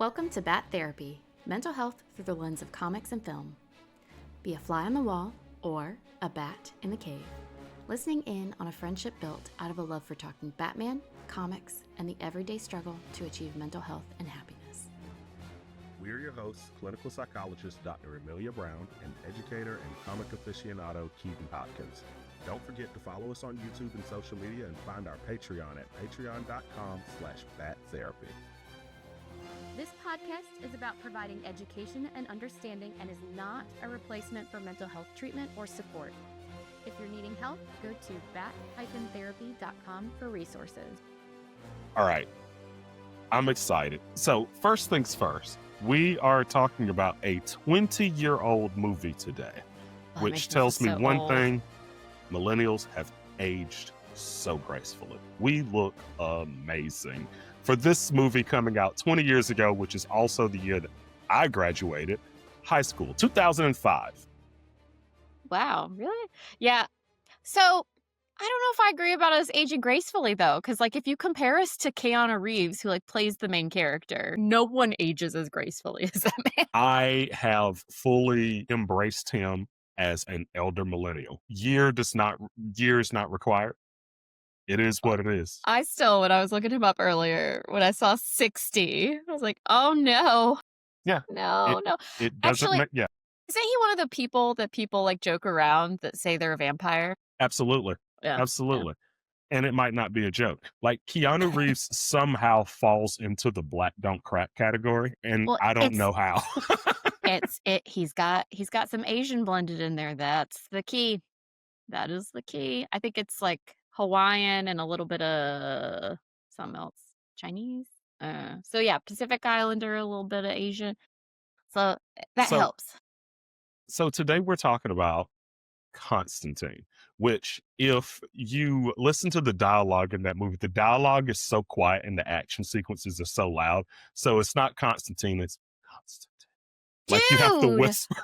Welcome to Bat Therapy, mental health through the lens of comics and film. Be a fly on the wall or a bat in the cave, listening in on a friendship built out of a love for talking Batman, comics, and the everyday struggle to achieve mental health and happiness. We're your hosts, clinical psychologist Dr. Amelia Brown and educator and comic aficionado Keaton Hopkins. Don't forget to follow us on YouTube and social media and find our Patreon at patreon.com/battherapy. This podcast is about providing education and understanding and is not a replacement for mental health treatment or support. If you're needing help, go to bat-therapy.com for resources. All right. I'm excited. So first things first, we are talking about a 20-year-old movie today, which tells me one thing: millennials have aged so gracefully. We look amazing. For this movie coming out 20 years ago, which is also the year that I graduated high school, 2005. Wow, really? Yeah. So I don't know if I agree about us aging gracefully, though, because if you compare us to Keanu Reeves, who plays the main character, no one ages as gracefully as that man. I have fully embraced him as an elder millennial. Year is not required. It is what it is. I still, when I was looking him up earlier, when I saw 60, I was like, oh no. Yeah. No. It doesn't Actually, yeah. Isn't he one of the people that people joke around that say they're a vampire? Absolutely. Yeah. Absolutely. Yeah. And it might not be a joke. Keanu Reeves somehow falls into the black don't crack category, and I don't know how. He's got some Asian blended in there. That's the key. That is the key. I think it's Hawaiian and a little bit of something else. Chinese. So yeah, Pacific Islander, a little bit of Asian. So that helps. So today we're talking about Constantine, which, if you listen to the dialogue in that movie, the dialogue is so quiet and the action sequences are so loud. So it's not Constantine, it's Constantine. Dude, you have to whisper.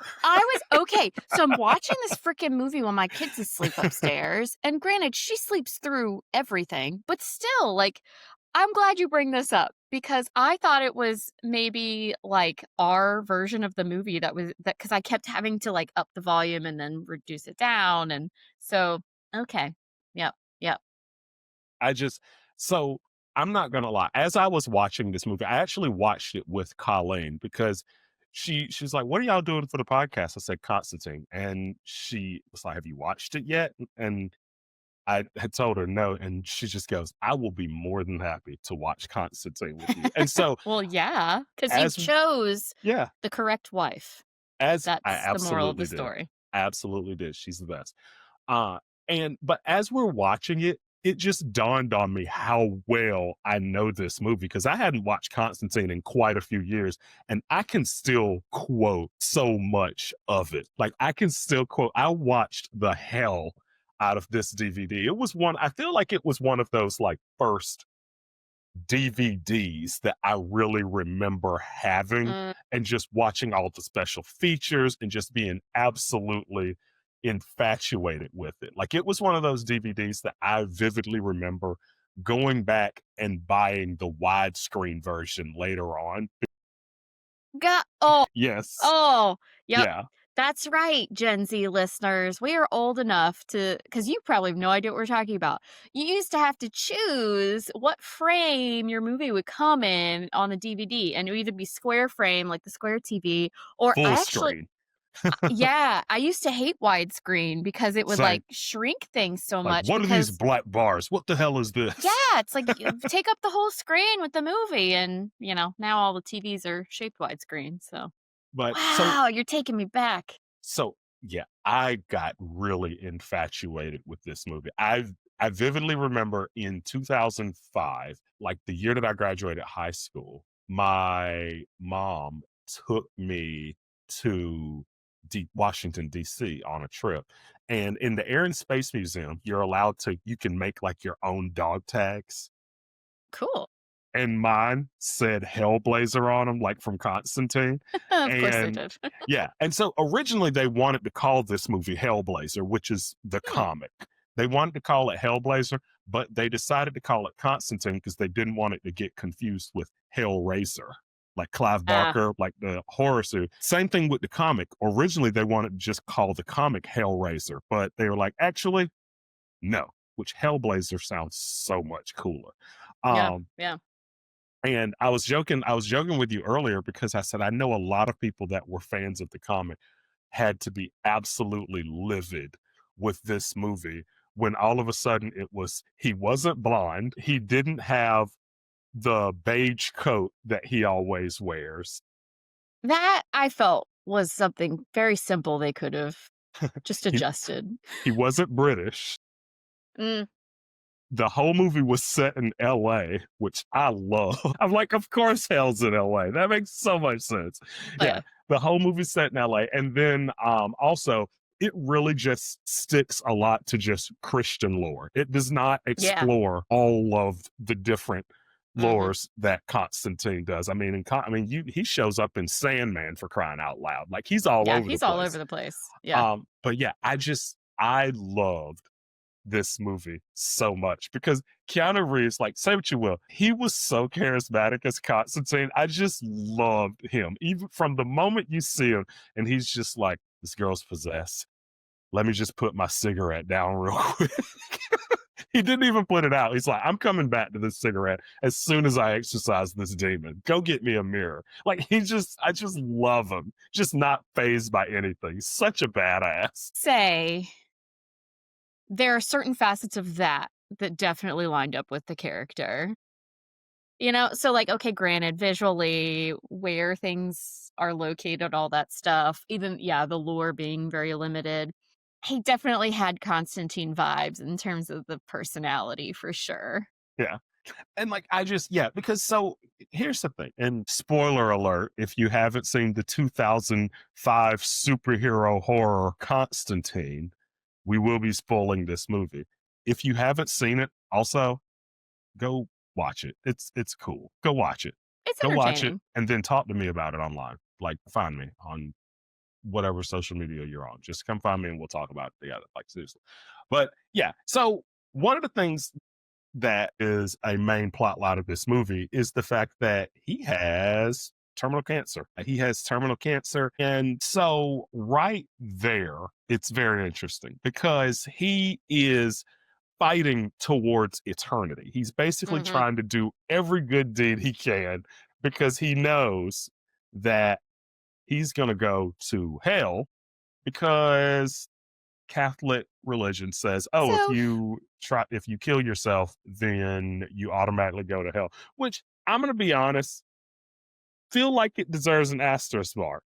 Okay. So I'm watching this freaking movie while my kid's asleep upstairs. And granted, she sleeps through everything, but still, I'm glad you bring this up, because I thought it was maybe our version of the movie because I kept having to up the volume and then reduce it down. And so, okay. Yep. So I'm not going to lie. As I was watching this movie, I actually watched it with Colleen, because she's like, what are y'all doing for the podcast? I said, Constantine. And she was like, have you watched it yet? And I had told her no. And she just goes, I will be more than happy to watch Constantine with you. And so, well, yeah, because you chose the correct wife. That's the moral of the story. I absolutely did. She's the best. But as we're watching it, it just dawned on me how well I know this movie, because I hadn't watched Constantine in quite a few years, and I can still quote so much of it. I can still quote. I watched the hell out of this DVD. I feel like it was one of those first DVDs that I really remember having, and just watching all the special features and just being absolutely infatuated with it. It was one of those DVDs that I vividly remember going back and buying the widescreen version later on. Yes. Oh, yep. Yeah. That's right, Gen Z listeners. We are old enough because you probably have no idea what we're talking about. You used to have to choose what frame your movie would come in on the DVD, and it would either be square frame, like the Square TV, or full screen. Yeah, I used to hate widescreen because it would shrink things so much. What are these black bars? What the hell is this? Yeah, it's you take up the whole screen with the movie, and now all the TVs are shaped widescreen. So, wow, you're taking me back. So yeah, I got really infatuated with this movie. I vividly remember in 2005, the year that I graduated high school, my mom took me to Washington, D.C. on a trip. And in the Air and Space Museum, you can make your own dog tags. Cool. And mine said Hellblazer on them, from Constantine. Of course they did. Yeah. And so originally they wanted to call this movie Hellblazer, which is the comic. They wanted to call it Hellblazer, but they decided to call it Constantine because they didn't want it to get confused with Hellraiser. like Clive Barker, like the horror suit. Same thing with the comic. Originally, they wanted to just call the comic Hellraiser, but they were like, actually, no, which Hellblazer sounds so much cooler. Yeah. Um, Yeah. and I was joking with you earlier because I said I know a lot of people that were fans of the comic had to be absolutely livid with this movie when all of a sudden it was he wasn't blonde, he didn't have the beige coat that he always wears. That I felt was something very simple they could have just He adjusted. he wasn't British. Mm, The whole movie was set in LA, which I love. I'm like, of course hell's in LA. That makes so much sense. Yeah. yeah. The whole movie's set in LA. And then also it really just sticks a lot to just Christian lore. It does not Yeah. explore all of the different Mhm. lores that Constantine does. I mean, he shows up in Sandman for crying out loud. Like he's all Yeah, over the he's all place. over the place. Yeah. But yeah, I loved this movie so much because Keanu Reeves, like, say what you will, he was so charismatic as Constantine. I just loved him. Even from the moment you see him and he's just like, this girl's possessed. Let me just put my cigarette down real quick. He didn't even put it out. He's like, I'm coming back to this cigarette as soon as I exorcise this demon. Go get me a mirror. Like, I just love him. Just not fazed by anything. He's such a badass. Say there are certain facets of that that definitely lined up with the character. You know, so like, okay, granted, visually, where things are located, all that stuff, even, yeah, the lore being very limited. He definitely had Constantine vibes in terms of the personality for sure. Yeah. And like yeah, because so here's the thing, and spoiler alert, if you haven't seen the 2005 superhero horror Constantine, we will be spoiling this movie. If you haven't seen it, also go watch it. It's cool. Go watch it. It's Go watch it entertaining. and then talk to me about it online. Like find me on whatever social media you're on. Just come find me and we'll talk about it together. Like seriously. But yeah, so one of the things that is a main plot line of this movie is the fact that he has terminal cancer. He has terminal cancer. And so right there, it's very interesting because he is fighting towards eternity. He's basically Mhm. trying to do every good deed he can because he knows that he's going to go to hell because Catholic religion says, oh, So, if you kill yourself, then you automatically go to hell. Which I'm gonna be honest, feel like it deserves an asterisk mark.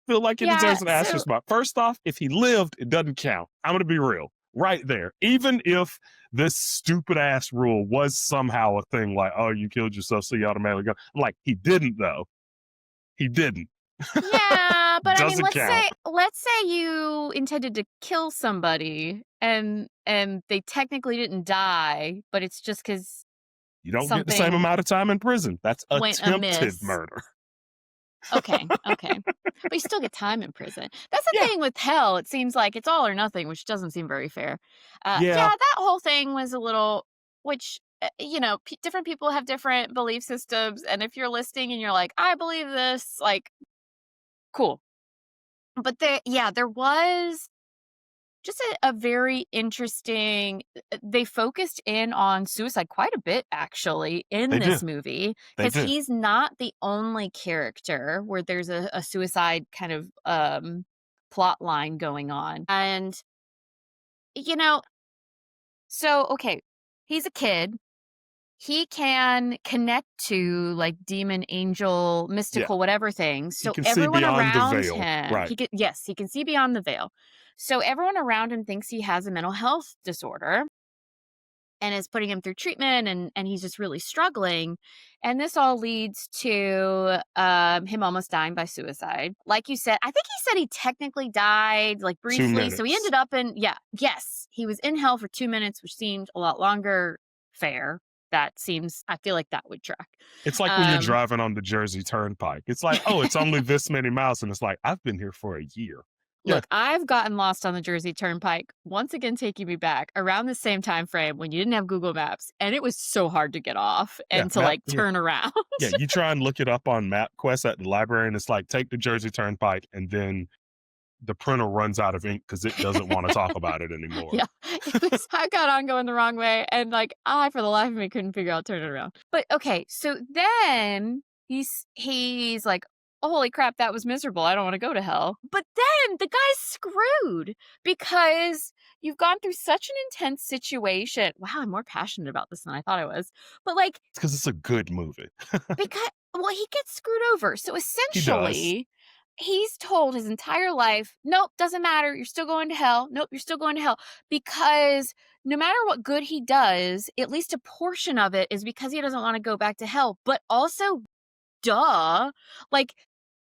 Feel like it yeah, deserves an so asterisk mark. First off, if he lived, it doesn't count. I'm gonna be real. Right there. Even if this stupid ass rule was somehow a thing like, oh, you killed yourself, so you automatically go. I'm like, he didn't though. He didn't. yeah, but I mean, Doesn't count. let's say you intended to kill somebody and they technically didn't die, but it's just because You don't get the same something amount of time in prison. That's went attempted amiss. murder. Okay, okay. But you still get time in prison. That's the Yeah. thing with hell, it seems like it's all or nothing, which doesn't seem very fair. Yeah. Yeah, that whole thing was a little which, you know, different people have different belief systems, and if you're listening and you're like, "I believe this," like, cool. But there was just a very interesting they focused in on suicide quite a bit actually in They do. this movie They because do. he's not the only character where there's a suicide kind of plot line going on. And you know, so okay, he's a kid. He can connect to like demon, angel, Yeah. mystical, whatever things. You So can see everyone beyond the around veil. him, Right. yes, he can see beyond the veil. So everyone around him thinks he has a mental health disorder and is putting him through treatment and he's just really struggling. And this all leads to him almost dying by suicide. Like you said, I think he said he technically died like 2 briefly. So he minutes. ended up yes, he was in hell for 2 minutes, which seemed a lot longer. Fair. That seems, I feel like that would track. It's like when you're Um, driving on the Jersey Turnpike. It's like, oh, it's only this many miles. And it's like, I've been here for a year. Yeah. Look, I've gotten lost on the Jersey Turnpike, once again taking me back around the same time frame when you didn't have Google Maps, and it was so hard to get off Yeah, and to, like, yeah. turn around. Yeah, you try and look it up on MapQuest at the library, and it's like, take the Jersey Turnpike, and then the printer runs out of ink because it doesn't want to talk about it anymore. Yeah, I got on going the wrong way, and, like, I, for the life of me, couldn't figure out turning around. But, okay, so then he's like, "Oh, holy crap, that was miserable. I don't wanna go to hell." But then the guy's screwed because you've gone through such an intense situation. Wow, I'm more passionate about this than I thought I was. But, like, It's because it's a good movie. because well, he gets screwed over. So He does. essentially, he's told his entire life, nope, doesn't matter. You're still going to hell. Nope, you're still going to hell. Because no matter what good he does, at least a portion of it is because he doesn't want to go back to hell. But also, duh, like,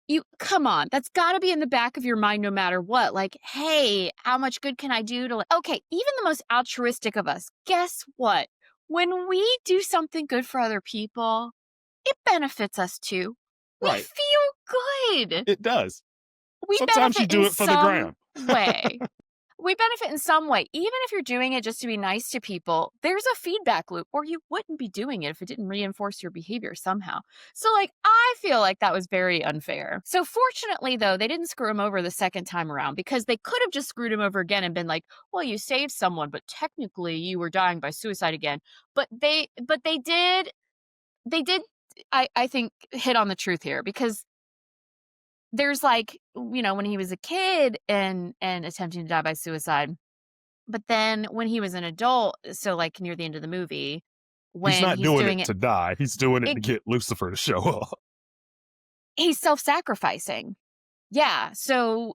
you come on, that's got to be in the back of your mind no matter what. Like, hey, how much good can I do to, like, okay, even the most altruistic of us, guess what? When we do something good for other people, it benefits us too. We Right. feel good. It does. We Sometimes you benefit do in it for the some gram. way. We benefit in some way. Even if you're doing it just to be nice to people, there's a feedback loop, or you wouldn't be doing it if it didn't reinforce your behavior somehow. So, like, I feel like that was very unfair. So fortunately, though, they didn't screw him over the second time around, because they could have just screwed him over again and been like, well, you saved someone, but technically you were dying by suicide again. But they did, I think, hit on the truth here, because there's, like, when he was a kid and attempting to die by suicide, but then when he was an adult, so, like, near the end of the movie, He's when not he's doing doing it it, to die. He's doing it to it get Lucifer to show up. he's self-sacrificing. Yeah, so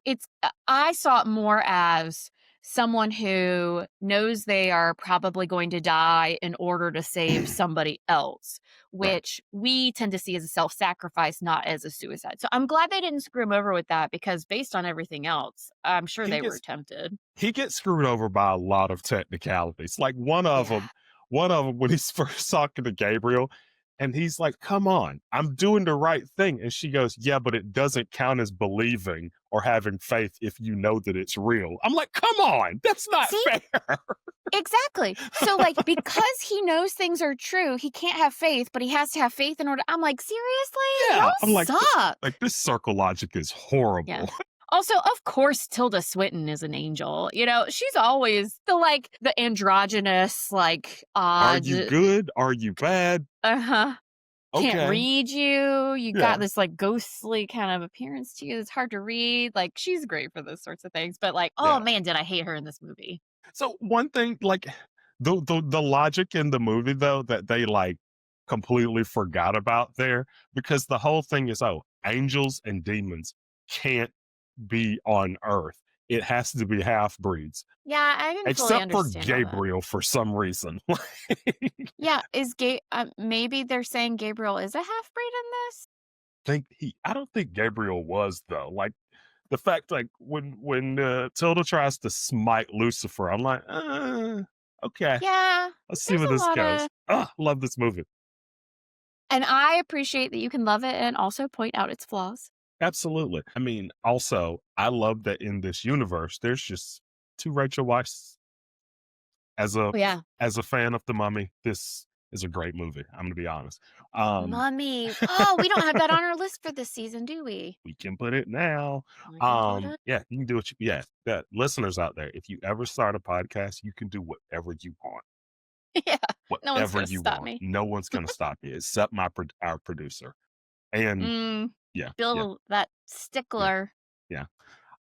I saw it more as someone who knows they are probably going to die in order to save somebody else, Right. which we tend to see as a self-sacrifice, not as a suicide. So I'm glad they didn't screw him over with that, because based on everything else, I'm sure He they were gets tempted. he gets screwed over by a lot of technicalities. Like Yeah. one of them when he's first talking to Gabriel, and he's like, "Come on, I'm doing the right thing," and she goes, "Yeah, but it doesn't count as believing or having faith if you know that it's real." I'm like, "Come on, that's not See? fair." Exactly. So, like, because he knows things are true, he can't have faith, but he has to have faith in order. I'm like, seriously? Yeah, I'm Y'all suck. like this circle logic is Yeah. horrible. Also, of course, Tilda Swinton is an angel. She's always the androgynous, like, Are odd, you good? Are you bad? uh-huh, can't Okay. read you. You Yeah. got this, like, ghostly kind of appearance to you that's hard to read. Like, she's great for those sorts of things. But, like, oh Yeah. man, did I hate her in this movie. So one thing, like the logic in the movie though that they like completely forgot about there, because the whole thing is, oh, angels and demons can't be on Earth. It has to be half breeds, Yeah, I didn't fully except for understand all that. Gabriel for some reason. Yeah, maybe they're saying Gabriel is a half-breed in this? I don't think Gabriel was though. Like the fact, like when Tilda tries to smite Lucifer, I'm like, okay, Yeah, let's see there's where a this lot goes. of, Love this movie. and I appreciate that you can love it and also point out its flaws. Absolutely. I mean, also, I love that in this universe, there's just two Rachel Weisz. As a Oh, yeah. as a fan of The Mummy, this is a great movie. I'm gonna be honest. Um, Mummy. Oh, we don't have that on our list for this season, do we? we can put it now. We can put it. Yeah, you can do that listeners out there, if you ever start a podcast, you can do whatever you want. Yeah. No one's Whatever gonna you stop want. me. No one's gonna stop you except our producer. And yeah, yeah, Bill, that yeah, stickler. yeah.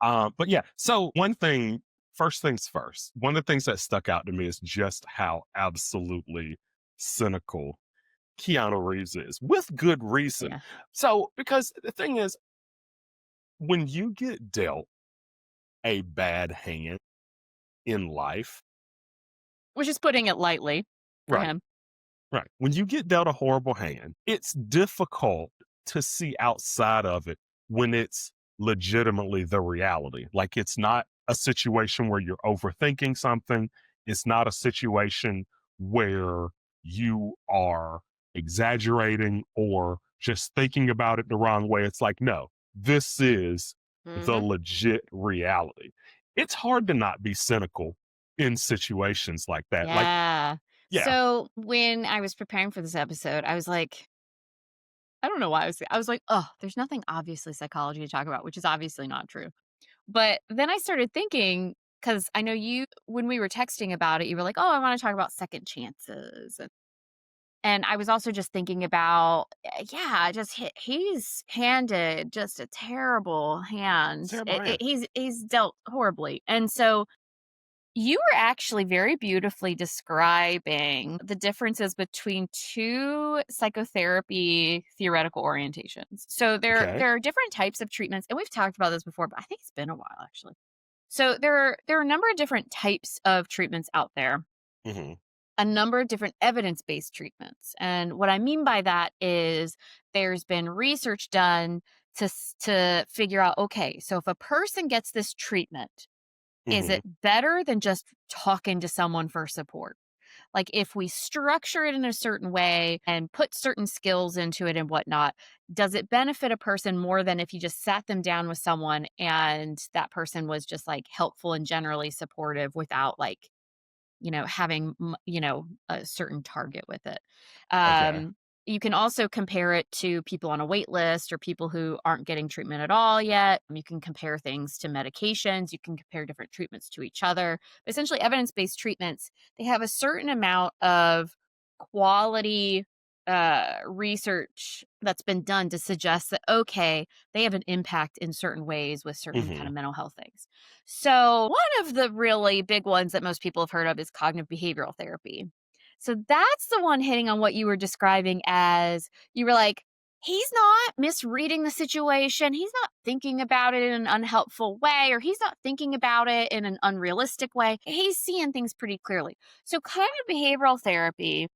But yeah, so first things first, one of the things that stuck out to me is just how absolutely cynical Keanu Reeves is, with good reason. Yeah. So, because the thing is, when you get dealt a bad hand in life, Which is putting it lightly for right, him. right, when you get dealt a horrible hand, it's difficult to see outside of it when it's legitimately the reality. Like, it's not a situation where you're overthinking something. It's not a situation where you are exaggerating or just thinking about it the wrong way. It's like, no, this is the legit reality. It's hard to not be cynical in situations like that. Like, Yeah. yeah, So when I was preparing for this episode, I was like, I don't know why I was like, oh, there's nothing obviously psychology to talk about, which is obviously not true. But then I started thinking, because I know when we were texting about it, you were like, oh, I want to talk about second chances. And I was also just thinking about, yeah, just he's handed just a terrible hand. terrible hand. He's dealt horribly. And so you were actually very beautifully describing the differences between two psychotherapy theoretical orientations. So Okay. there are different types of treatments, and we've talked about this before, but I think it's been a while actually. So there are a number of different types of treatments out there, Hmm. a number of different evidence-based treatments. And what I mean by that is there's been research done to figure out, okay, so if a person gets this treatment, is Hmm. it better than just talking to someone for support? Like if we structure it in a certain way and put certain skills into it and whatnot, does it benefit a person more than if you just sat them down with someone and that person was just like helpful and generally supportive without like, having, a certain target with it. Okay. You can also compare it to people on a wait list or people who aren't getting treatment at all yet. You can compare things to medications. You can compare different treatments to each other. But essentially, evidence-based treatments, they have a certain amount of quality research that's been done to suggest that, okay, they have an impact in certain ways with certain kind Hmm. of mental health things. So, one of the really big ones that most people have heard of is cognitive behavioral therapy. So, that's the one hitting on what you were describing as you were like, he's not misreading the situation. He's not thinking about it in an unhelpful way, or he's not thinking about it in an unrealistic way. He's seeing things pretty clearly. So, cognitive behavioral therapy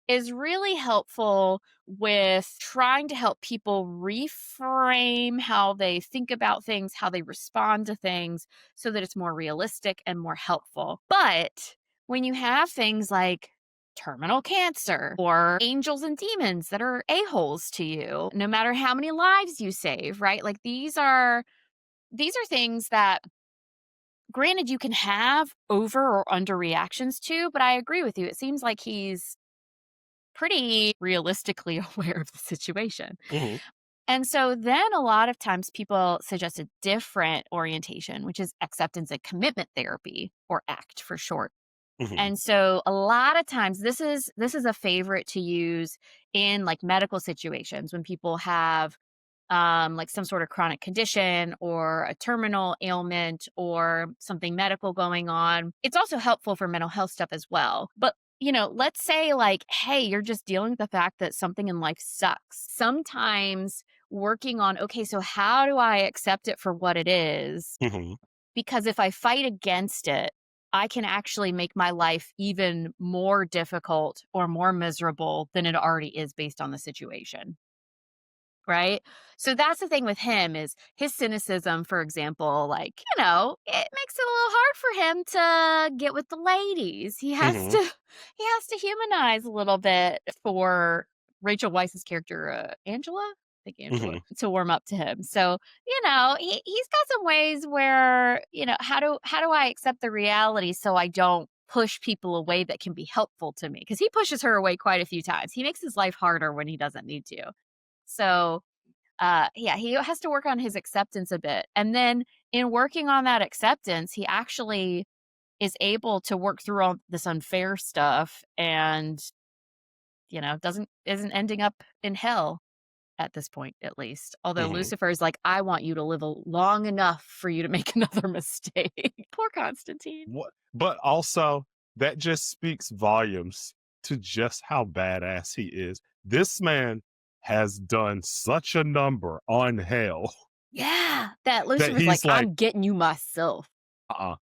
is really helpful with trying to help people reframe how they think about things, how they respond to things, so that it's more realistic and more helpful. But when you have things like terminal cancer or angels and demons that are a-holes to you, no matter how many lives you save, right? Like these are things that, granted, you can have over or under reactions to, but I agree with you. It seems like he's pretty realistically aware of the situation. Hmm. And so then a lot of times people suggest a different orientation, which is acceptance and commitment therapy, or ACT for short. Hmm. And so a lot of times this is a favorite to use in like medical situations when people have like some sort of chronic condition or a terminal ailment or something medical going on. It's also helpful for mental health stuff as well. But let's say like, hey, you're just dealing with the fact that something in life sucks. Sometimes working on, okay, so how do I accept it for what it is? Hmm. Because if I fight against it, I can actually make my life even more difficult or more miserable than it already is based on the situation. Right? So that's the thing with him is his cynicism, for example, like, it makes it a little hard for him to get with the ladies. He has Hmm. to he has to humanize a little bit for Rachel Weisz's character, Angela? I think Angela, Hmm. to warm up to him. So, he's got some ways where, how do I accept the reality so I don't push people away that can be helpful to me? Because he pushes her away quite a few times. He makes his life harder when he doesn't need to. So, yeah, he has to work on his acceptance a bit. And then in working on that acceptance, he actually is able to work through all this unfair stuff and, isn't ending up in hell at this point, at least. Although Hmm. Lucifer is like, I want you to live long enough for you to make another mistake. Poor Constantine. What? But also, that just speaks volumes to just how badass he is. This man has done such a number on hell Yeah. That that Lucifer's like, he's like, I'm getting you myself.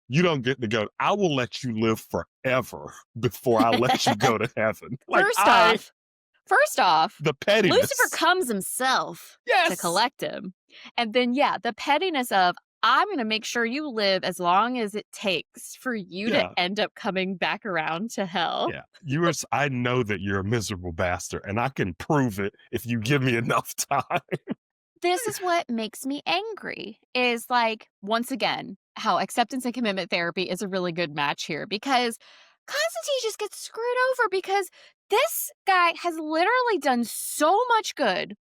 you don't get to go. I will let you live forever before I let you go to heaven. Like, First off, the Lucifer pettiness. comes himself to Yes. collect him. And then, yeah, the pettiness of, I'm going to make sure you live as long as it takes for you to Yeah. end up coming back around to hell. Yeah. I know that you're a miserable bastard, and I can prove it if you give me enough time. this is what makes me angry is like, once again, how acceptance and commitment therapy is a really good match here because Constantine just gets screwed over because this guy has literally done so much good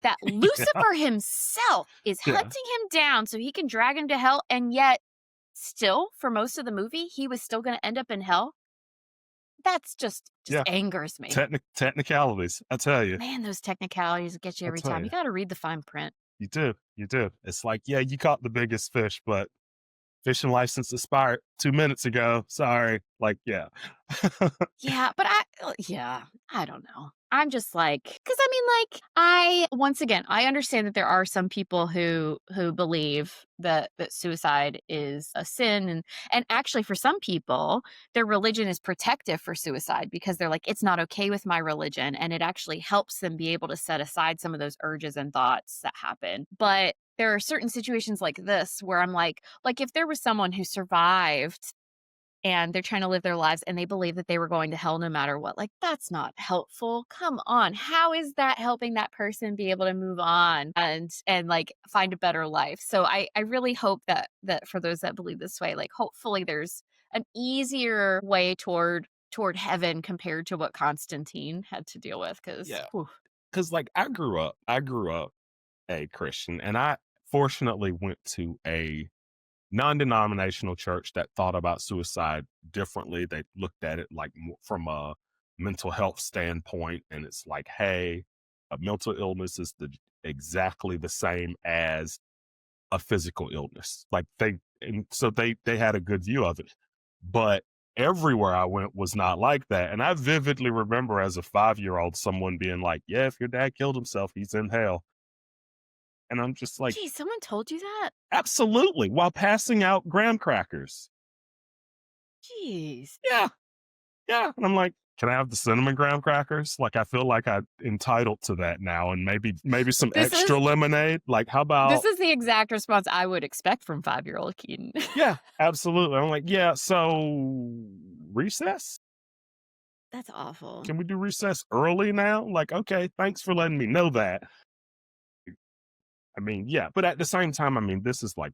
that Yeah. Lucifer himself is Yeah. hunting him down so he can drag him to hell. And yet, still, for most of the movie, he was still going to end up in hell. That's just Yeah. angers me. Technicalities. I tell you. Man, those technicalities get you I every tell time. you. You got to read the fine print. You do. You do. It's like, yeah, you caught the biggest fish, but fishing license expired 2 minutes ago. Sorry. Like, yeah. Yeah, but I don't know. I'm just like, because I mean, like, once again, I understand that there are some people who believe that suicide is a sin, and actually, for some people, their religion is protective for suicide because they're like, it's not okay with my religion, and it actually helps them be able to set aside some of those urges and thoughts that happen. But there are certain situations like this where I'm like if there was someone who survived and they're trying to live their lives and they believe that they were going to hell no matter what. Like, that's not helpful. Come on. How is that helping that person be able to move on and like find a better life? So I really hope that for those that believe this way, like hopefully there's an easier way toward heaven compared to what Constantine had to deal with. Cause Yeah. Because, like, I grew up a Christian, and I fortunately went to a non-denominational church that thought about suicide differently. They looked at it like from a mental health standpoint, and it's like, hey, a mental illness is exactly the same as a physical illness. Like and so they had a good view of it. But everywhere I went was not like that. And I vividly remember as a 5-year-old someone being like, yeah, if your dad killed himself, he's in hell. And I'm just like, geez, someone told you that? absolutely, while passing out graham crackers. Jeez. Yeah, yeah. And I'm like, can I have the cinnamon graham crackers? Like, I feel like I'm entitled to that now, and maybe some This extra is lemonade. Like, how this about? is the exact response I would expect from 5-year-old Keaton. Yeah, absolutely. I'm like, yeah. So recess? That's awful. Can we do recess early now? Like, okay, thanks for letting me know that. I mean, yeah, but at the same time, I mean, this is like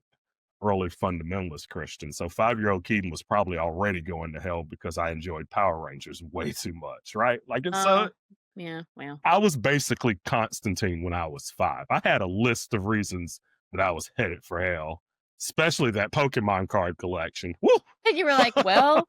early fundamentalist Christian. So 5-year-old Keaton was probably already going to hell because I enjoyed Power Rangers way too much, right? Like, and so Oh, yeah, well. I was basically Constantine when I was 5. I had a list of reasons that I was headed for hell, especially that Pokemon card collection. Woo! And you were like, "Well,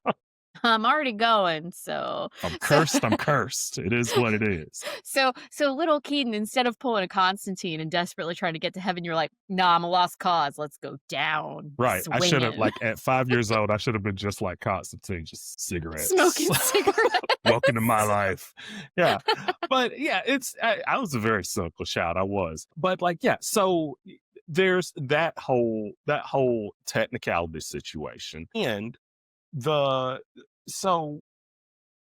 I'm already going, so I'm so cursed. I'm cursed. It is what it is. so little Keaton, instead of pulling a Constantine and desperately trying to get to heaven, you're like, "Nah, I'm a lost cause. Let's go down Right. I should have, swinging, like, at 5 years old, I should have been just like Constantine, just cigarettes. smoking Welcome to my cigarettes." life. Yeah. But yeah, I was a very cynical child. I was. But like, yeah, so there's that whole technicality situation. And the so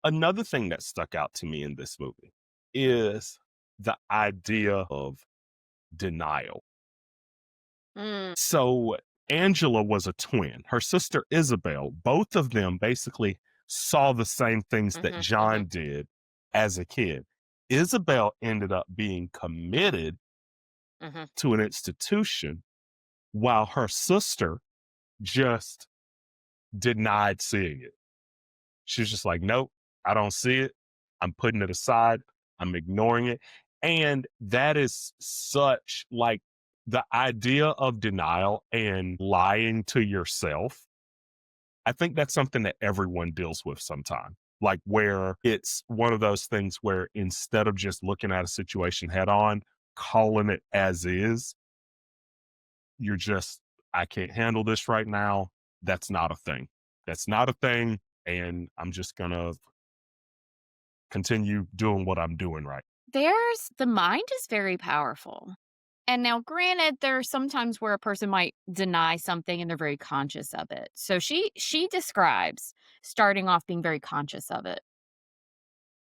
another thing that stuck out to me in this movie is the idea of denial. Mm, So Angela was a twin. Her sister Isabel, both of them basically saw the same things that mhm, John mhm. did as a kid. Isabel ended up being committed Mhm. to an institution while her sister just denied seeing it. She was just like, nope, I don't see it. I'm putting it aside. I'm ignoring it. And that is such like the idea of denial and lying to yourself. I think that's something that everyone deals with sometime. Like where it's one of those things where instead of just looking at a situation head on, calling it as is, you're just, I can't handle this right now. That's not a thing. That's not a thing. And I'm just going to continue doing what I'm doing right. The mind is very powerful. And now, granted, there are some times where a person might deny something and they're very conscious of it. So she describes starting off being very conscious of it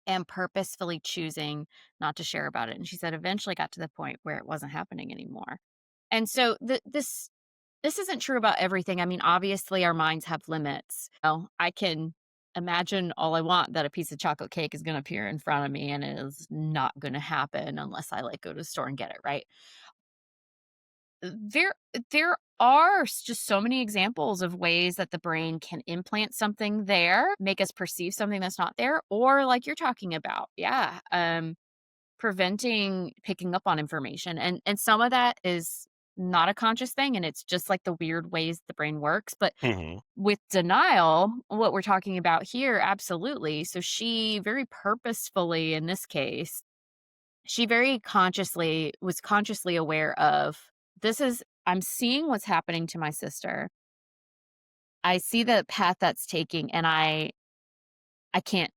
and purposefully choosing not to share about it. And she said eventually got to the point where it wasn't happening anymore. And so this isn't true about everything. I mean, obviously our minds have limits. I can imagine all I want that a piece of chocolate cake is going to appear in front of me and it is not going to happen unless I like go to the store and get it, right? there are just so many examples of ways that the brain can implant something there, make us perceive something that's not there, or like you're talking about, yeah, preventing picking up on information. And some of that is not a conscious thing, and it's just like the weird ways the brain works. But Hmm. with denial, what we're talking about here, absolutely. So she very purposefully, in this case, she very consciously was consciously aware of, this is, I'm seeing what's happening to my sister. I see the path that's taking, and I can't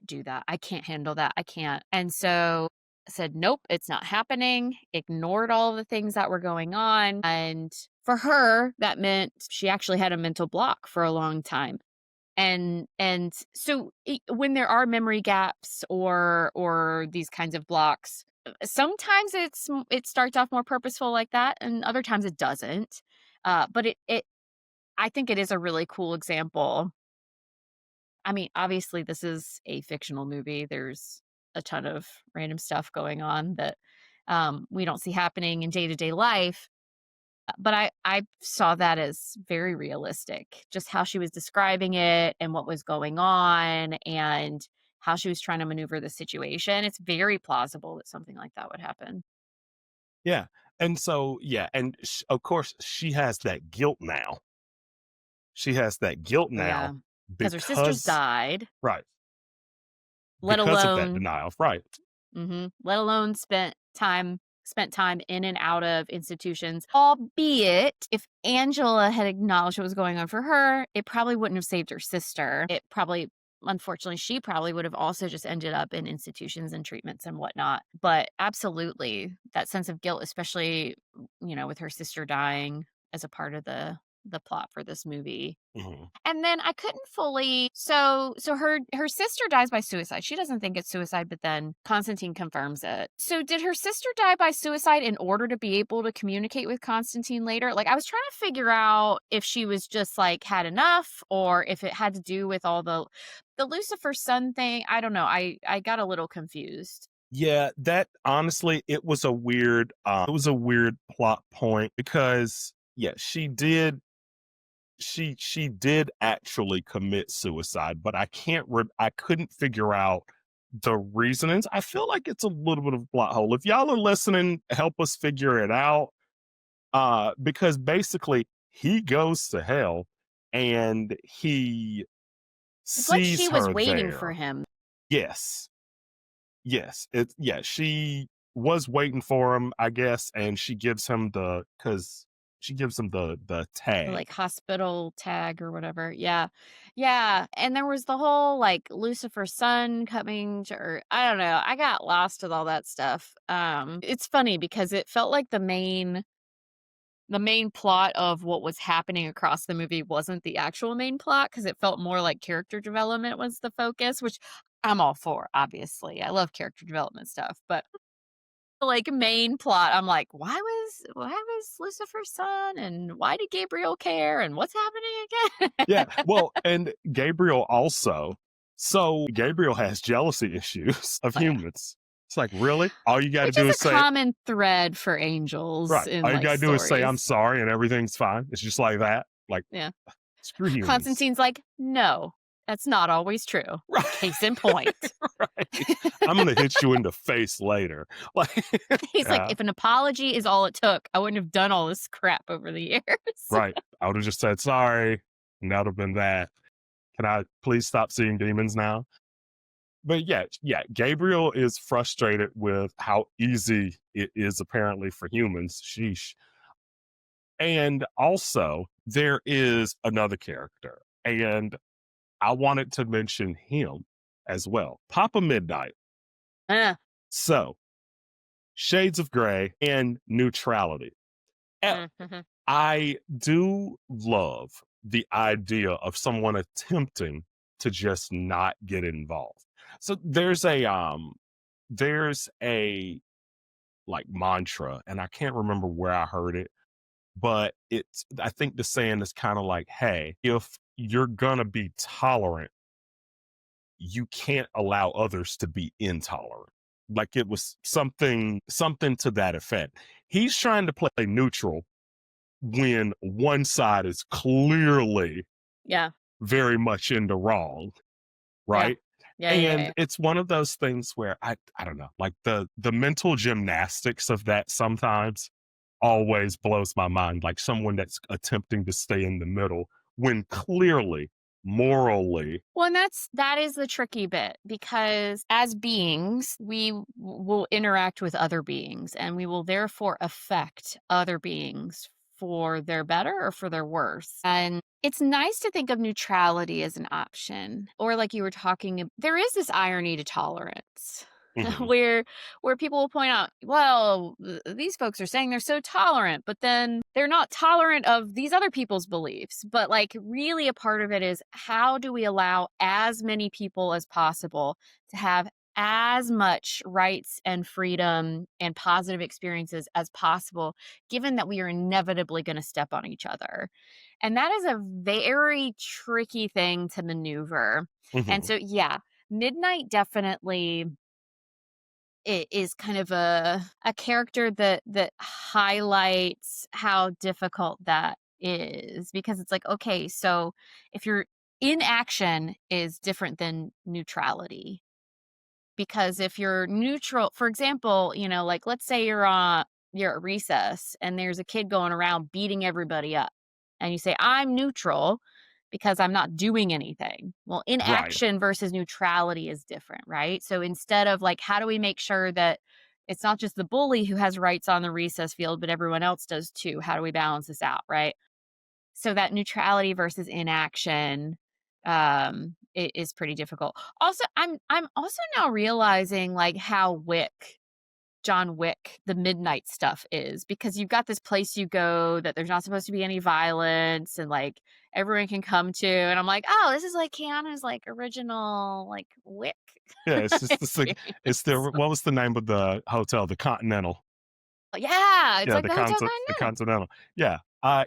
do that. I can't handle that. I can't. And so I said, nope, it's not happening. Ignored all the things that were going on. And for her, that meant she actually had a mental block for a long time. And so when there are memory gaps or these kinds of blocks, sometimes it starts off more purposeful like that, and other times it doesn't. But it I think it is a really cool example. I mean, obviously, this is a fictional movie. There's a ton of random stuff going on that we don't see happening in day to day life. But I saw that as very realistic, just how she was describing it and what was going on and how she was trying to maneuver the situation. It's very plausible that something like that would happen. Yeah. And so, yeah. And of course, she has that guilt now. She has that guilt Oh, yeah, now because her sisters because, died, right, let because of that alone denial. Right. let alone spent time in and out of institutions. Albeit, if Angela had acknowledged what was going on for her, it probably wouldn't have saved her sister. It probably, unfortunately, she probably would have also just ended up in institutions and treatments and whatnot. But absolutely, that sense of guilt, especially, with her sister dying as a part of the plot for this movie. Hmm. And then I couldn't fully, so her sister dies by suicide. She doesn't think it's suicide, but then Constantine confirms it. So did her sister die by suicide in order to be able to communicate with Constantine later? Like, I was trying to figure out if she was just like had enough, or if it had to do with all the Lucifer Sun thing. I don't know. I got a little confused. Yeah, that honestly, it was a weird plot point because, yeah, she did actually commit suicide, but I couldn't figure out the reasonings. I feel like it's a little bit of a plot hole. If y'all are listening, help us figure it out. Because basically he goes to hell and he It's like sees she was her waiting for there. him. Yes. Yes. She was waiting for him, I guess, and she gives him the The, tag. like, hospital tag or whatever. Yeah. Yeah, and there was the whole, like, Lucifer Sun coming to Earth. I don't know, I got lost with all that stuff. It's funny because it felt like the main plot of what was happening across the movie wasn't the actual main plot, because it felt more like character development was the focus, which I'm all for, obviously. I love character development stuff, but like main plot, I'm like, why was Lucifer's son, and why did Gabriel care, and what's happening Yeah. again? Well, and Gabriel also. So Gabriel has jealousy issues of Oh, yeah. humans. It's like, really? All you got to Which do is is a say, common thread for angels right. in All you like got to do is say, I'm stories. sorry and everything's fine. It's just like that. Like, Yeah. screw humans. Constantine's like, no, that's not always true. Right. Case in point. Right. I'm going to hit you in the face later. Like, He's like, yeah, if an apology is all it took, I wouldn't have done all this crap over the years. right. I would have just said sorry. And that would have been that. Can I please stop seeing demons now? But yeah, Gabriel is frustrated with how easy it is apparently for humans. Sheesh. And also, there is another character, and I wanted to mention him as well. Papa Midnight. Uh, So, Shades of Grey and Neutrality. Eh, mhm. I do love the idea of someone attempting to just not get involved. So there's a like mantra, and I can't remember where I heard it, but I think the saying is kind of like, hey, if you're gonna be tolerant, you can't allow others to be intolerant. Like it was something to that effect. He's trying to play neutral when one side is clearly Yeah. very much in the wrong, Yeah. right? Yeah. Yeah. And Yeah. it's one of those things where I don't know, like the mental gymnastics of that sometimes always blows my mind. Like someone that's attempting to stay in the middle when clearly, morally, Well, and that is the tricky bit because as beings, will interact with other beings and we will therefore affect other beings for their better or for their worse. And it's nice to think of neutrality as an option. Or like you were talking, there is this irony to tolerance. mhm, where people will point out, well, these folks are saying they're so tolerant, but then they're not tolerant of these other people's beliefs. But like really a part of it is how do we allow as many people as possible to have as much rights and freedom and positive experiences as possible, given that we are inevitably going to step on each other. And that is a very tricky thing to maneuver. And mhm, so, yeah, Midnight definitely it is kind of a character that highlights how difficult that is because it's like, okay, so if you're inaction is different than neutrality. Because if you're neutral, for example, like let's say you're at recess and there's a kid going around beating everybody up. And you say, I'm neutral because I'm not doing anything. Well, right. inaction versus neutrality is different, right? So instead of like, how do we make sure that it's not just the bully who has rights on the recess field, but everyone else does too? How do we balance this out, right? So that neutrality versus inaction is pretty difficult. Also, I'm also now realizing like how John Wick, the midnight stuff is because you've got this place you go that there's not supposed to be any violence and like everyone can come to. And I'm like, oh, this is like Keanu's like original like Wick Yeah, it's just this thing. It's the experience. what was the name of the hotel? The Continental. Yeah, it's Yeah, like the Hotel the Continental. Continental. Yeah.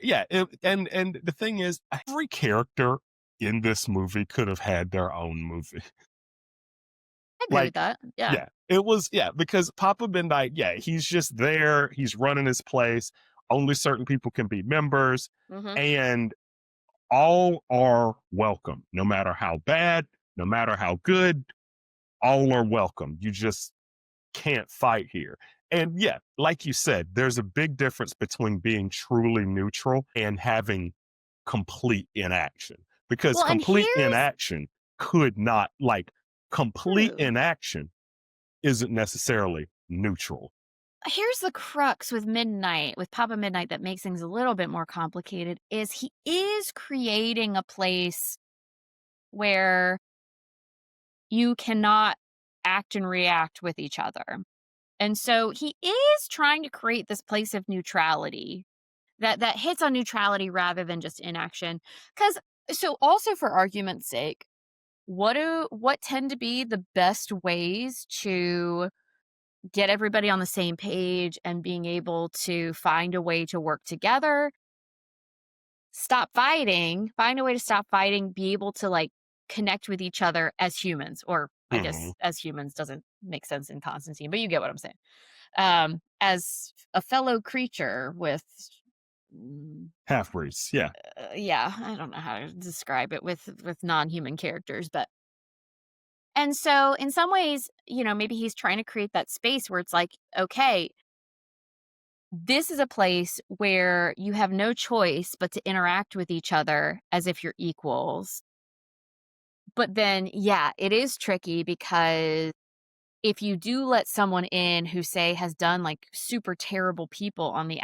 Yeah, and the thing is, every character in this movie could have had their own movie. I agree with Like, that. Yeah. yeah, it was yeah, because Papa Midnight, yeah, he's just there, he's running his place, only certain people can be members, Hmm. and all are welcome, no matter how bad, no matter how good, all are welcome. You just can't fight here. And yeah, like you said, there's a big difference between being truly neutral and having complete inaction. Because Well, and complete here's inaction could not, like, complete true. inaction isn't necessarily neutral. Here's the crux with Midnight, with Papa Midnight that makes things a little bit more complicated is he is creating a place where you cannot act and react with each other. And so he is trying to create this place of neutrality that hits on neutrality rather than just inaction. Cuz so also for argument's sake, what tend to be the best ways to get everybody on the same page and being able to find a way to work together, stop fighting, find a way to stop fighting, be able to like connect with each other as humans, or I guess Mhm. as humans doesn't make sense in Constantine, but you get what I'm saying. As a fellow creature with, mm, Half breeds. Yeah. yeah, I don't know how to describe it with non-human characters, but and so in some ways, maybe he's trying to create that space where it's like, okay, this is a place where you have no choice but to interact with each other as if you're equals. But then, yeah, it is tricky because if you do let someone in who, say, has done like super terrible people on the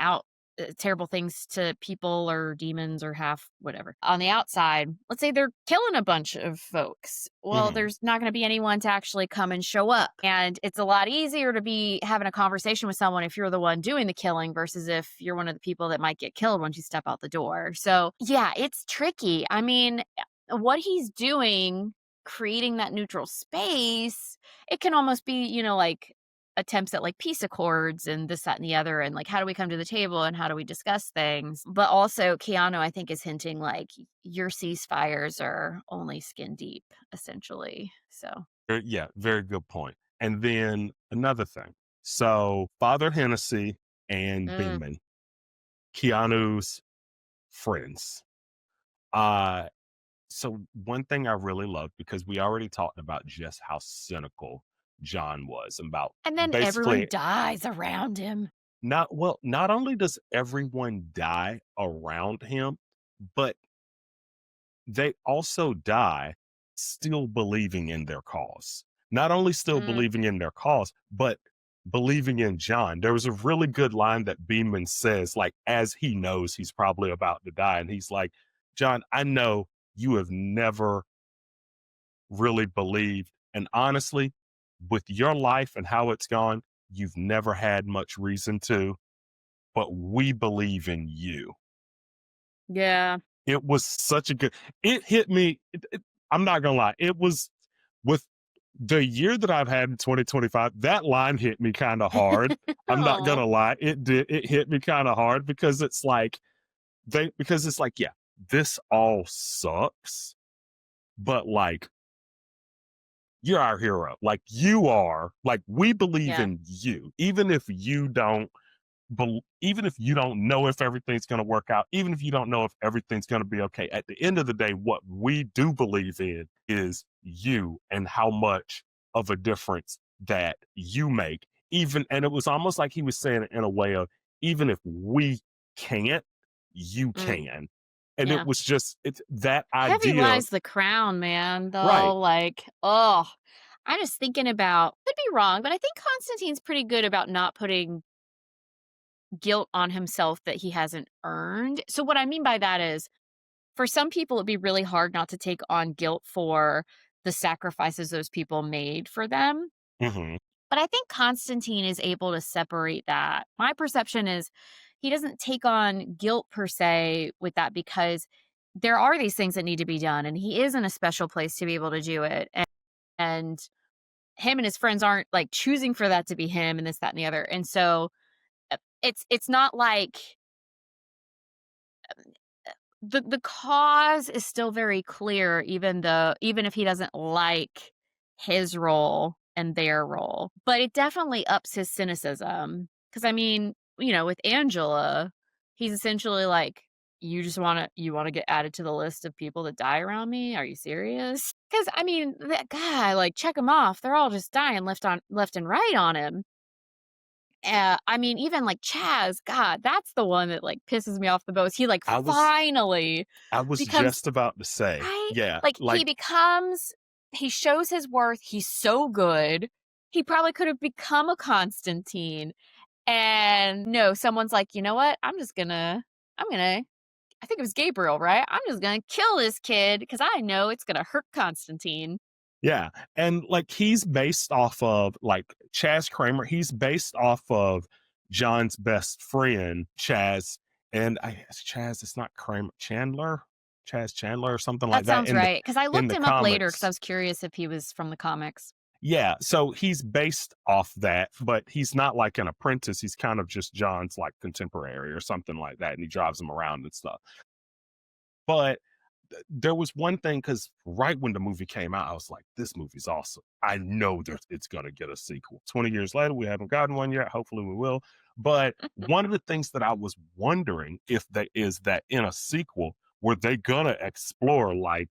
terrible things to people or demons or half whatever on the outside, let's say they're killing a bunch of folks. Well, Mhm. there's not going to be anyone to actually come and show up. And it's a lot easier to be having a conversation with someone if you're the one doing the killing versus if you're one of the people that might get killed once you step out the door. So, yeah, it's tricky. I mean, what he's doing, creating that neutral space, it can almost be, like attempts at like peace accords and this, that, and the other. And like, how do we come to the table and how do we discuss things? But also, Keanu, I think, is hinting like your ceasefires are only skin deep, essentially. So, Yeah, very good point. And then another thing. So, Father Hennessy and mm, Beeman, Keanu's friends. So one thing I really loved, because we already talked about just how cynical John was about And then everyone basically dies around him. not only does everyone die around him, but they also die still believing in their cause. Not only still Mm, believing in their cause, but believing in John. There was a really good line that Beeman says, like, as he knows he's probably about to die. And he's like, John, I know you have never really believed. And honestly, with your life and how it's gone, you've never had much reason to, but we believe in you. yeah. It was such a good, it hit me. I'm not gonna lie. It was, with the year that I've had in 2025, that line hit me kind of hard. I'm not Aw. gonna lie. It hit me kind of hard, because it's like, yeah, this all sucks, but like, you're our hero. Like, you are, like, we believe Yeah. in you, even if you don't know if everything's going to work out, even if you don't know if everything's going to be okay, at the end of the day, what we do believe in is you, and how much of a difference that you make. And it was almost like he was saying it in a way of, even if we can't, you Mm, can. And it yeah. was just, it's that Heavy idea. lies the crown, man, Right. though. Like, oh, I'm just thinking about, could be wrong, but I think Constantine's pretty good about not putting guilt on himself that he hasn't earned. So, what I mean by that is, for some people, it'd be really hard not to take on guilt for the sacrifices those people made for them. Hmm. But I think Constantine is able to separate that. My perception is he doesn't take on guilt per se with that, because there are these things that need to be done, and he is in a special place to be able to do it. And him and his friends aren't like choosing for that to be him and this, that, and the other. And so it's not like the cause is still very clear, even if he doesn't like his role and their role. But it definitely ups his cynicism. Because I mean, with Angela, he's essentially like, you wanna get added to the list of people that die around me? Are you serious? Because I mean, that guy, like, check him off. They're all just dying left and right on him. I mean, even like Chaz, God, that's the one that like pisses me off the most. He like I was finally I was becomes just about to say, right? yeah, Like like, he shows his worth. He's so good. He probably could have become a Constantine. And no, someone's like, you know what? I'm gonna, I think it was Gabriel, right? I'm just gonna kill this kid because I know it's gonna hurt Constantine. yeah. And like, he's based off of, like, Chaz Kramer. He's based off of John's best friend, Chaz. And Chaz, it's not Kramer, Chaz Chandler or something like That that sounds in the right. Because I in looked the him up later because I comics. was curious if he was from the comics. Yeah. So he's based off that, but he's not like an apprentice. He's kind of just John's like contemporary or something like that. And he drives him around and stuff. But there was one thing, because right when the movie came out, I was like, this movie's awesome. I know it's going to get a sequel. 20 years later, we haven't gotten one yet. Hopefully we will. But one of the things that I was wondering if they is that in a sequel, were they going to explore like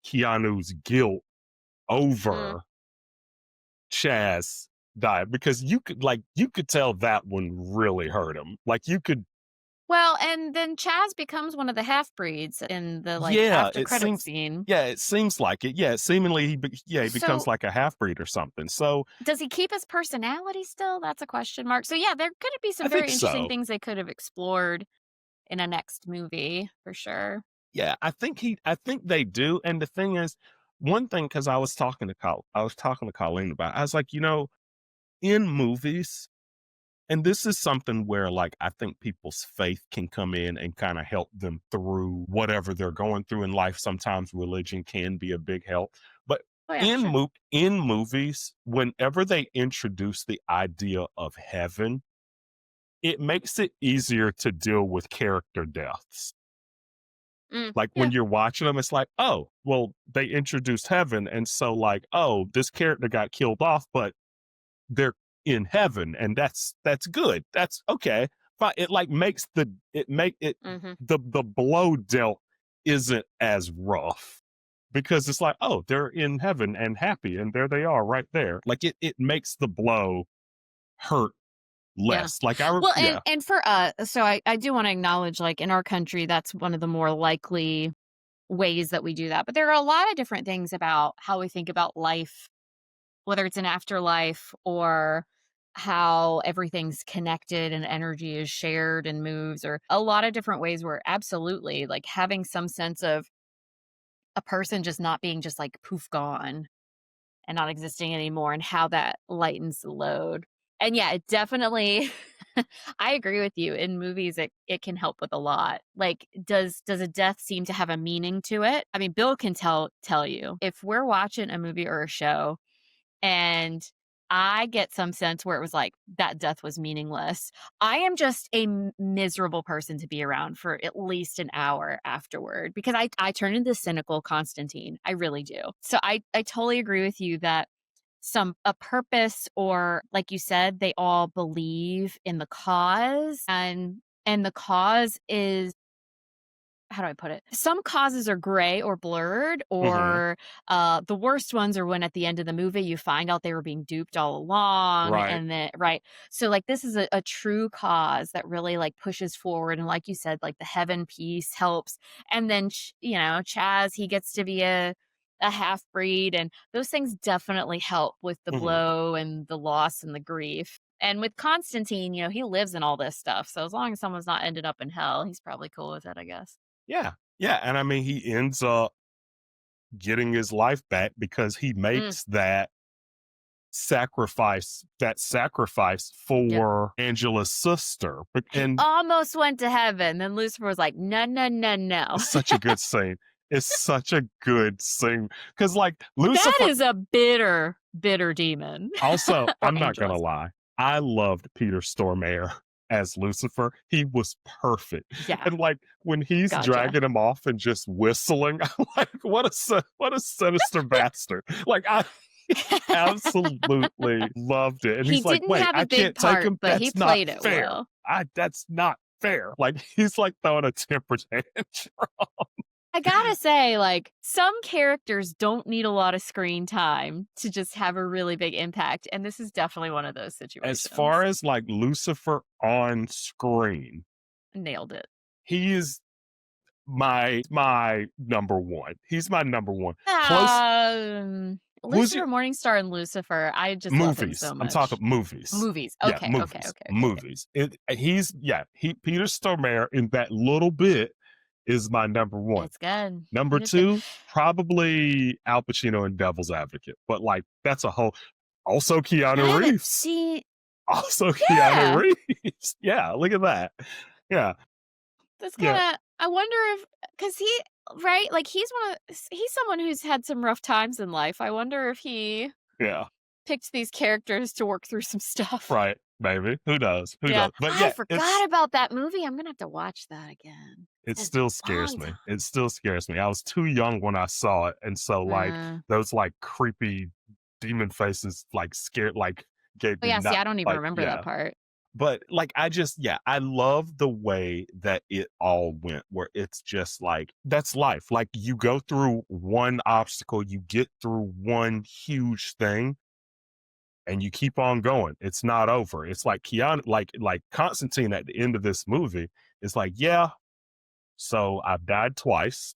Keanu's guilt Mm. over Chaz died? Because you could tell that one really hurt him. Like, you could. Well, and then Chaz becomes one of the half-breeds in the, like, Yeah, after credit scene. it seems like it. Yeah, seemingly he becomes So, like a half breed or something. So does he keep his personality still? That's a question mark. So, yeah, there could be I some think very interesting so. things they could have explored in a next movie, for sure. Yeah, I think they do. And the thing is, one thing, because I was talking to Colleen about it, I was like, in movies, and this is something where, like, I think people's faith can come in and kind of help them through whatever they're going through in life. Sometimes religion can be a big help. But Oh, yeah, sure. in movies, whenever they introduce the idea of heaven, it makes it easier to deal with character deaths. Like, when Yeah. you're watching them, it's like, oh, well, they introduced heaven. And so, like, oh, this character got killed off, but they're in heaven, and that's good. That's okay. it like makes Hmm. the blow dealt isn't as rough because it's like, oh, they're in heaven and happy, and there they are right there. Like it makes the blow hurt Yeah. less. Like Well, yeah. and for us, so I do want to acknowledge, like, in our country, that's one of the more likely ways that we do that. But there are a lot of different things about how we think about life, whether it's an afterlife or how everything's connected and energy is shared and moves, or a lot of different ways where absolutely, like, having some sense of a person just not being just like poof gone and not existing anymore, and how that lightens the load. And yeah, it definitely I agree with you. In movies, it can help with a lot. Like, does a death seem to have a meaning to it? I mean, Bill can tell you. If we're watching a movie or a show and I get some sense where it was like that death was meaningless, I am just a miserable person to be around for at least an hour afterward, because I turn into cynical Constantine. I really do. So I totally agree with you that a purpose, or like you said, they all believe in the cause, and the cause is, how do I put it? Some causes are gray or blurred, Hmm. or the worst ones are when at the end of the movie you find out they were being duped all along, Right. and then right. So like this is a true cause that really like pushes forward, and like you said, like the heaven piece helps, and then Chaz, he gets to be a half breed, and those things definitely help with the Hmm. blow and the loss and the grief. And with Constantine, he lives in all this stuff. So as long as someone's not ended up in hell, he's probably cool with it, I guess. Yeah. Yeah. And I mean, he ends up getting his life back because he Mm, makes that sacrifice yep. for Angela's sister. He And almost went to heaven. Then Lucifer was like, no, no, no, no. it's such a good scene. It's such a good scene. Because like That Lucifer is a bitter, bitter demon. also, Or I'm not gonna Angelus. lie, I loved Peter Stormare as Lucifer. He was perfect. Yeah. And like when he's Gotcha. dragging him off and just whistling, I'm like, what a sinister bastard. Like I absolutely loved it. And He he's like, didn't wait, have a I big can't take part, him. but he That's not played it fair. well. That's not fair. Like he's like throwing a temper tantrum. I gotta say, like, some characters don't need a lot of screen time to just have a really big impact. And this is definitely one of those As far situations. as like Lucifer on screen, Nailed it. he is my number one. He's my number one. Close who's your Lucifer Morningstar and Lucifer, I just love him movies? so I'm talking much. movies. Movies. Yeah, Okay, okay, movies. okay, okay, okay. Movies. He Peter Stormare in that little bit is my number one. It's good. Number Peter's good. two, probably Al Pacino in Devil's Advocate. But like that's a whole also I Keanu haven't Reeves. seen. Also Keanu Yeah, Reeves. Yeah, look at that. Yeah. that's Yeah. kind of. I wonder if, because right, like he's someone who's had some rough times in life. I wonder if he Yeah. picked these characters to work through some stuff. Right. Maybe. Who knows? Who Yeah, knows? But I yeah, forgot about that movie. I'm gonna have to watch that again. it It's been still a scares long me. time. It still scares me. I was too young when I saw it, and so like Uh, those like creepy demon faces like scared like gave oh me yeah, see, not I don't even like remember that yeah. part. But like I love the way that it all went where it's just like that's life. Like you go through one obstacle, you get through one huge thing and you keep on going. It's not over. It's like Keanu like Constantine at the end of this movie is like, yeah, so I've died twice.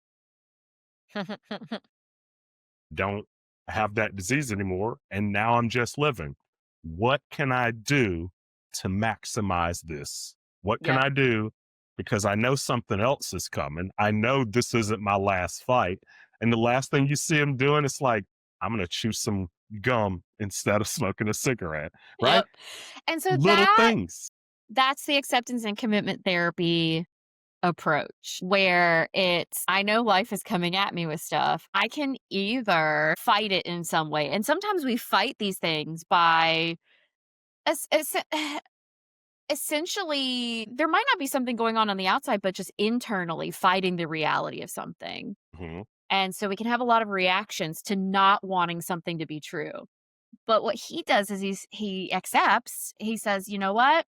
Don't have that disease anymore. And now I'm just living. What can I do to maximize this? What can Yep. I do? Because I know something else is coming. I know this isn't my last fight. And the last thing you see him doing is like, I'm going to chew some gum instead of smoking a cigarette, right? Yep. And so Little things. that's the acceptance and commitment therapy approach, where it's, I know life is coming at me with stuff. I can either fight it in some way. And sometimes we fight these things by es- es- essentially, there might not be something going on the outside, but just internally fighting the reality of something. Mhm. And so we can have a lot of reactions to not wanting something to be true. But what he does is he accepts, he says, you know what?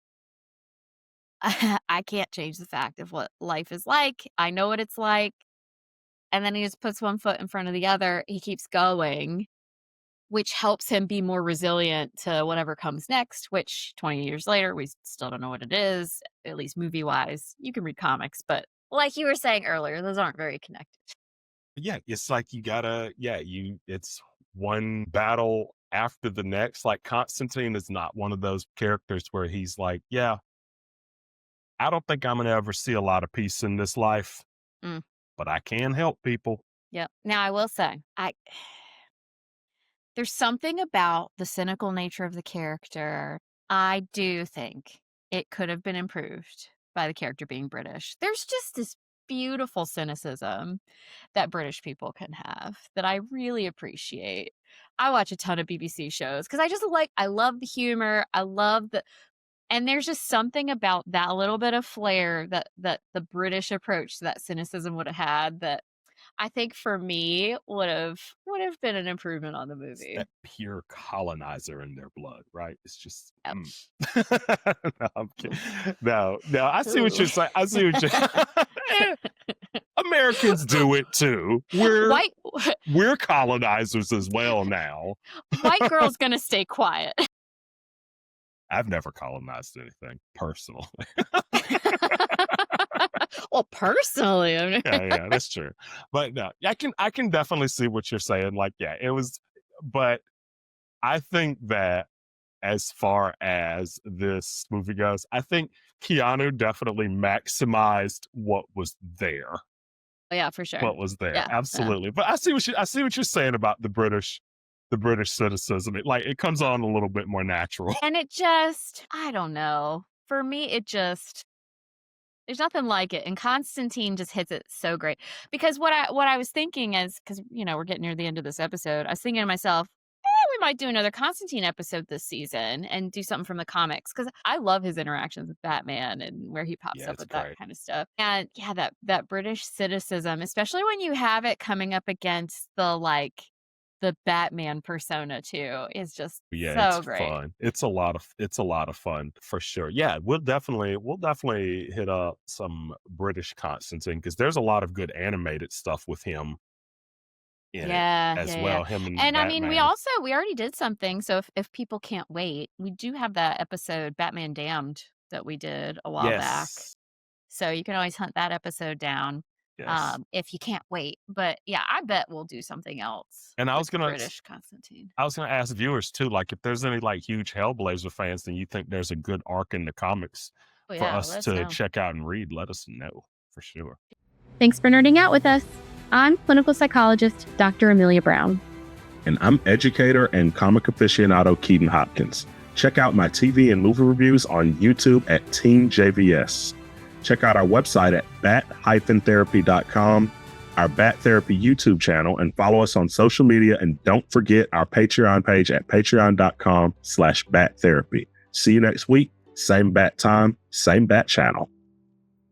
I can't change the fact of what life is like. I know what it's like. And then he just puts one foot in front of the other. He keeps going, which helps him be more resilient to whatever comes next, which 20 years later, we still don't know what it is, at least movie-wise. You can read comics, but like you were saying earlier, those aren't very connected. Yeah, it's like you gotta, it's one battle after the next. Like Constantine is not one of those characters where he's like, yeah, I don't think I'm gonna ever see a lot of peace in this life, Mm. but I can help people. Yep. Now, I will say, there's something about the cynical nature of the character. I do think it could have been improved by the character being British. There's just this beautiful cynicism that British people can have that I really appreciate. I watch a ton of BBC shows because I love the humor. And there's just something about that little bit of flair that the British approach to that cynicism would have had that I think for me would have been an improvement on the It's movie. that pure colonizer in their blood, right? It's just Yep. No, I'm kidding. No, I see what you're saying. I see what you're Americans do it too. We're colonizers as well now. White girl's gonna stay quiet. I've never colonized anything personally. Well, personally, I mean, Yeah, that's true. But no, I can definitely see what you're saying. Like, yeah, it was, but I think that as far as this movie goes, I think Keanu definitely maximized what was there. yeah, for sure. What was there? Yeah, Absolutely. But I see what you're saying about the British cynicism. It comes on a little bit more natural. and it just, I don't know. For me, there's nothing like it, and Constantine just hits it so great. Because what I was thinking is, because we're getting near the end of this episode, I was thinking to myself, we might do another Constantine episode this season and do something from the comics because I love his interactions with Batman and where he pops Yeah, up it's with great. that kind of stuff. And yeah, that British cynicism, especially when you have it coming up against the Batman persona too, is just Yeah, so it's great. fun. It's a lot of fun for sure. Yeah, we'll definitely hit up some British Constantine because there's a lot of good animated stuff with him in it as well. Yeah. Him and And I mean, we Batman. already did something. So if people can't wait, we do have that episode Batman Damned that we did a while back. Yes. So you can always hunt that episode down Yes. if you can't wait. But yeah, I bet we'll do something else And I was with gonna British Constantine. ask viewers too, like if there's any like huge Hellblazer fans, then you think there's a good arc in the comics Oh for yeah, us let us to know. check out and read. Let us know for sure. Thanks for nerding out with us. I'm clinical psychologist Dr. Amelia Brown. And I'm educator and comic aficionado Keaton Hopkins. Check out my TV and movie reviews on YouTube at Team JVS. Check out our website at bat-therapy.com, our Bat Therapy YouTube channel, and follow us on social media. And don't forget our Patreon page at patreon.com/bat therapy. See you next week. Same bat time, same bat channel.